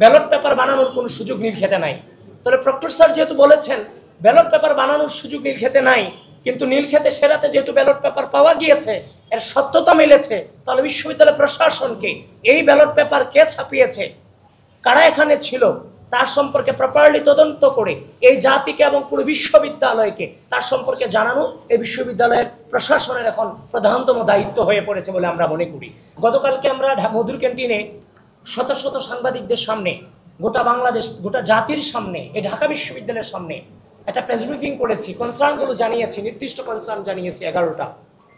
Ballot paper বানানোর কোনো সুযোগ নীলক্ষেতে নাই। তাহলে প্রক্টর স্যার যেহেতু বলেছেন ব্যালট পেপার বানানোর সুযোগ নীলক্ষেতে নাই, কিন্তু নীলক্ষেতে সেরাতে যেহেতু ব্যালট পেপার পাওয়া গিয়েছে, এর সত্যতা মিলেছে, তাহলে বিশ্ববিদ্যালয় প্রশাসনকে এই ব্যালট পেপার কে ছাপিয়েছে, কারা এখানে ছিল, তার সম্পর্কে প্রপারলি তদন্ত করে এই জাতিকে এবং পুরো বিশ্ববিদ্যালয়কে তার সম্পর্কে জানানো এই বিশ্ববিদ্যালয়ের প্রশাসনের এখন প্রধানতম দায়িত্ব হয়ে পড়েছে বলে আমরা মনে করি। গতকালকে আমরা মধুর ক্যান্টিনে শত শত সাংবাদিকদের সামনে, গোটা বাংলাদেশ, গোটা জাতির সামনে, এই ঢাকা বিশ্ববিদ্যালয়ের সামনে একটা প্রেস ব্রিফিং করেছি, কনসার্নগুলো জানিয়েছি, নির্দিষ্ট কনসার্ন জানিয়েছি 11টা,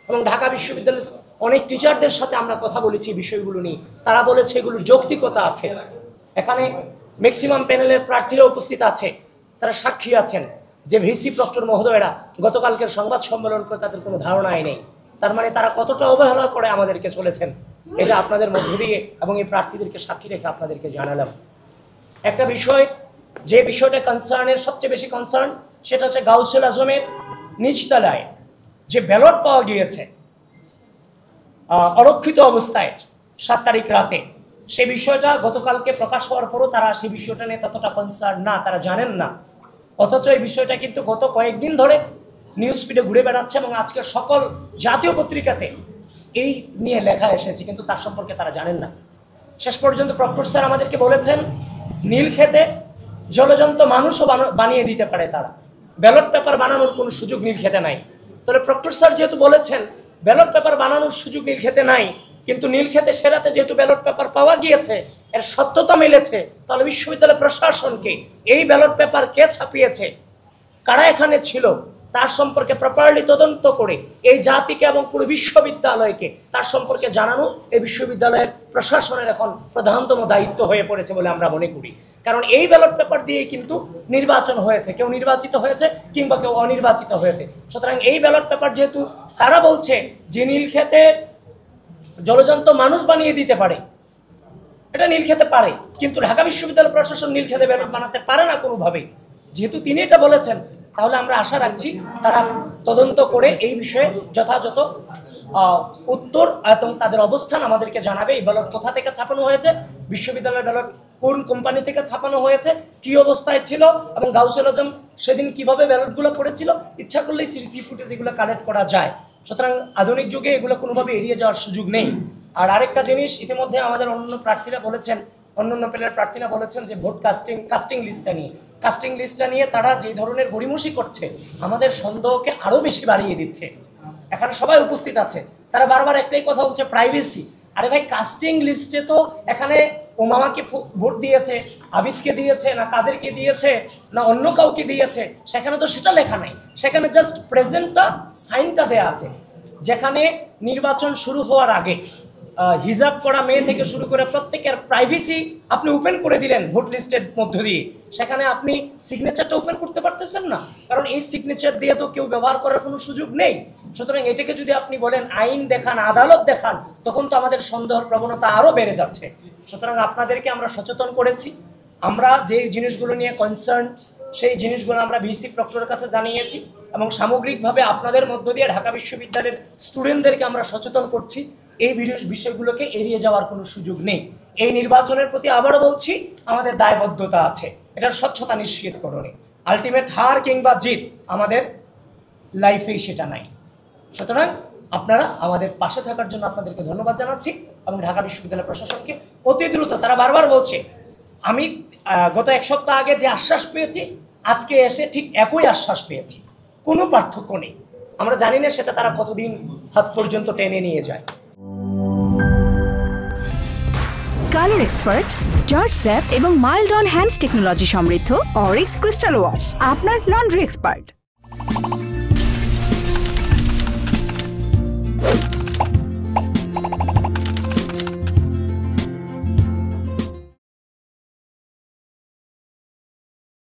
এবং ঢাকা বিশ্ববিদ্যালয়ের অনেক টিচারদের সাথে আমরা কথা বলেছি বিষয়গুলো নিয়ে। তারা বলেছে এগুলোর যৌক্তিকতা আছে। এখানে ম্যাক্সিমাম প্যানেলের প্রার্থীরা উপস্থিত আছে, তারা সাক্ষী আছেন যে ভিসি প্রক্টর মহোদয়রা গতকালকের সংবাদ সম্মেলন করে তাদের কোনো ধারণাই নেই। তার মানে তারা কতটা অবহেলা করে আমাদেরকে চলেছেন, এটা আপনাদের মধ্য দিয়ে এবং এই প্রার্থীদেরকে সাক্ষী রেখে আপনাদেরকে জানালাম। একটা বিষয়, যে বিষয়টা কনসার্নের সবচেয়ে বেশি কনসার্ন, সেটা হচ্ছে গাউসুল আজমের নিচতলায় যে ব্যালট পাওয়া গিয়েছে অরক্ষিত অবস্থায় 7 তারিখ রাতে, সে বিষয়টা গতকালকে প্রকাশ হওয়ার পরও তারা সেই বিষয়টা নিয়ে ততটা কনসার্ন না, তারা জানেন না। অথচ এই বিষয়টা কিন্তু গত কয়েকদিন ধরে নিউজ ফিডে ঘুরে বেড়াচ্ছে এবং আজকের সকল জাতীয় পত্রিকাতে এই নিয়ে লেখা এসেছে, কিন্তু তার সম্পর্কে তারা জানেন না। শেষ পর্যন্ত প্রক্টর স্যার আমাদেরকে বলেছেন নীলক্ষেতে জলজন্ত মানুষও বানিয়ে দিতে পারে তারা, ব্যালট পেপার বানানোর কোনো সুযোগ নীলক্ষেতে নাই। তাহলে প্রক্টর স্যার যেহেতু বলেছেন ব্যালট পেপার বানানোর সুযোগ নীলক্ষেতে নাই, কিন্তু নীলক্ষেতে সেরাতে যেহেতু ব্যালট পেপার পাওয়া গিয়েছে, এর সত্যতা মিলেছে, তাহলে বিশ্ববিদ্যালয় প্রশাসনকে এই ব্যালট পেপার কে ছাপিয়েছে, কারা এখানে ছিল, তার সম্পর্কে প্রপারলি তদন্ত করে এই জাতিকে এবং পুরো বিশ্ববিদ্যালয়কে তার সম্পর্কে জানানো এই বিশ্ববিদ্যালয়ের প্রশাসনের এখন প্রধানতম দায়িত্ব হয়ে পড়েছে বলে আমরা মনে করি। কারণ এই ব্যালট পেপার দিয়ে কিন্তু নির্বাচন হয়েছে, কেউ নির্বাচিত হয়েছে কিংবা কেউ অনির্বাচিত হয়েছে। সুতরাং এই ব্যালট পেপার যেহেতু তারা বলছে যে নীলক্ষেতে জলজন্ত মানুষ বানিয়ে দিতে পারে, এটা নীলক্ষেতে পারে, কিন্তু ঢাকা বিশ্ববিদ্যালয় প্রশাসন নীলক্ষেতে ব্যালট বানাতে পারে না কোনোভাবেই। যেহেতু তিনি এটা বলেছেন, তাহলে আমরা আশা রাখছি তারা তদন্ত করে এই বিষয়ে যথাযথ উত্তর এবং তাদের অবস্থান আমাদেরকে জানাবে। এই ব্যালট কোথা থেকে ছাপানো হয়েছে, বিশ্ববিদ্যালয়ের ব্যালট কোন কোম্পানি থেকে ছাপানো হয়েছে, কি অবস্থায় ছিল, এবং গাউসুল আজম সেদিন কিভাবে ব্যালটগুলো পড়েছিল। ইচ্ছা করলেই সিসি ফুটেজ এগুলো কালেক্ট করা যায়। সুতরাং আধুনিক যুগে এগুলো কোনোভাবে এড়িয়ে যাওয়ার সুযোগ নেই। আর আরেকটা জিনিস, ইতিমধ্যে আমাদের অন্যান্য প্রার্থীরা বলেছেন, অন্যান্য প্যানেলের প্রার্থীরা বলেছেন যে ভোট কাস্টিং লিস্টটা নিয়ে তারা যে ধরনের গড়িমসি করছে, আমাদের সন্দেহকে আরও বেশি বাড়িয়ে দিচ্ছে। এখানে সবাই উপস্থিত আছে, তারা বারবার একটাই কথা বলছে, প্রাইভেসি। আরে ভাই, কাস্টিং লিস্টে তো এখানে ওমামাকে ভোট দিয়েছে, আবিদকে দিয়েছে, না কাদেরকে দিয়েছে, না অন্য কাউকে দিয়েছে, সেখানে তো সেটা লেখা নাই। সেখানে জাস্ট প্রেজেন্টটা, সাইনটা দেয়া আছে। যেখানে নির্বাচন শুরু হওয়ার আগে হিজাব করা মেয়ে থেকে শুরু করে প্রত্যেকের প্রাইভেসি আপনি ওপেন করে দিলেন ভোট লিস্টের মধ্য দিয়ে, সেখানে আপনি সিগনেচারটা ওপেন করতে পারতেছেন না, কারণ এই সিগনেচার দিয়ে তো কেউ ব্যবহার করার কোনো সুযোগ নেই। সুতরাং এটাকে যদি আপনি বলেন আইন দেখান, আদালত দেখান, তখন তো আমাদের সন্দেহের প্রবণতা আরও বেড়ে যাচ্ছে। সুতরাং আপনাদেরকে আমরা সচেতন করেছি, আমরা যে জিনিসগুলো নিয়ে কনসার্ন সেই জিনিসগুলো আমরা ভিসি প্রক্টরের কাছে জানিয়েছি, এবং সামগ্রিকভাবে আপনাদের মধ্য দিয়ে ঢাকা বিশ্ববিদ্যালয়ের স্টুডেন্টদেরকে আমরা সচেতন করছি। এই বিষয়গুলোকে এড়িয়ে যাওয়ার কোনো সুযোগ নেই। এই নির্বাচনের প্রতি আবারও বলছি, আমাদের দায়বদ্ধতা আছে এটার স্বচ্ছতা নিশ্চিতকরণে। আলটিমেট হার কিংবা জিত আমাদের লাইফেই সেটা নাই। সুতরাং আপনারা আমাদের পাশে থাকার জন্য আপনাদেরকে ধন্যবাদ জানাচ্ছি, এবং ঢাকা বিশ্ববিদ্যালয় প্রশাসনকে অতি দ্রুত, তারা বারবার বলছে, আমি গত 1 সপ্তাহ আগে যে আশ্বাস পেয়েছি, আজকে এসে ঠিক একই আশ্বাস পেয়েছি, কোনো পার্থক্য নেই। আমরা জানি না সেটা তারা কতদিন হাত পর্যন্ত টেনে নিয়ে যায়। কালার এক্সপার্ট, জর্জ স্যাপ এবং মাইল্ড অন হ্যান্ডস টেকনোলজি সমৃদ্ধ অরিক্স ক্রিস্টাল ওয়াশ আপনার লন্ড্রি এক্সপার্ট।